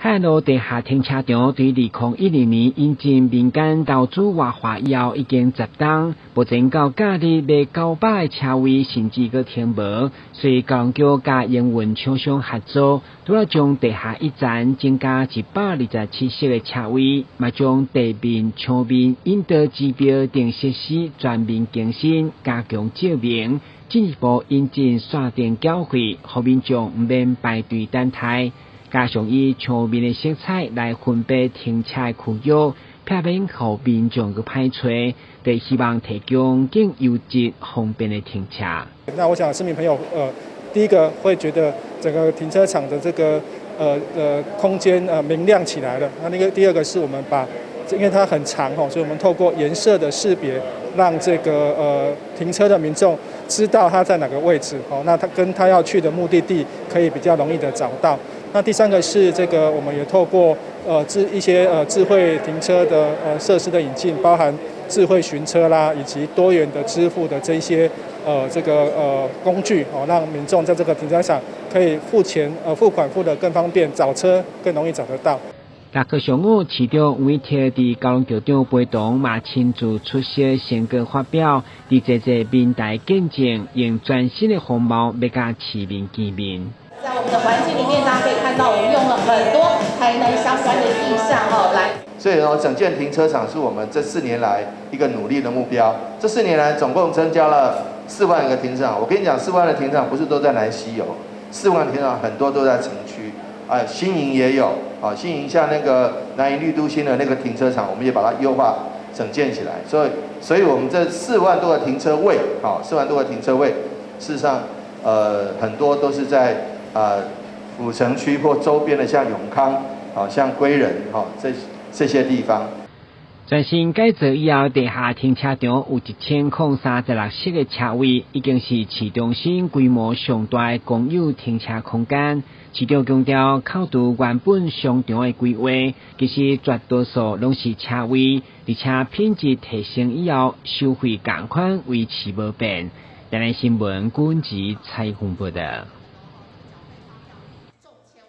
海路地下停车场对2010年引进民间投资活化以后已经10档，目前到假日卖900个车位，甚至阁停无。所以高雄桥甲营运厂商合作，除了将地下一站增加127席的车位，嘛将地面、墙面引导指标等设施全面更新，加强照明，进一步引进线电缴费，让民众唔免排队等待。加上以墙面的色彩来分别停车的区域，避免互民众去歹找，就希望提供更优质、方便的停车。那我想市民朋友，第一个会觉得整个停车场的这个空间明亮起来了。那第二个是我们把，因为它很长所以我们透过颜色的识别，让这个停车的民众知道它在哪个位置那他跟他要去的目的地可以比较容易的找到。那第三个是这个，我们也透过一些智慧停车的设施的引进，包含智慧巡车啦，以及多元的支付的这些工具让民众在这个停车场可以付款付得更方便，找车更容易找得到。大科上午市长吴韋燮伫高雄桥长陪同，嘛亲自出席先歌发表，伫这民代见证，用全新的风貌要甲市民见面。在我们的环境里面，大家可以看到，我们用了很多台能相关的意象来。所以整建停车场是我们这4年来一个努力的目标。这4年来总共增加了4万个停车场。我跟你讲，4万的停车场不是都在南西有，4万停车场很多都在城区，新营也有新营像那个南营绿都新的那个停车场，我们也把它优化整建起来。所以我们这4万多个停车位，4万多个停车位，事实上很多都是在府城区或周边的，像永康像归仁这些地方。全新改造以后，地下停车场有1036席的车位，已经是市中心规模上大的公有停车空间。市长强调，考虑原本商场的规划，其实绝多数拢是车位，而且品质提升以后，收费同款维持无变。台南新闻，阮子采访报道。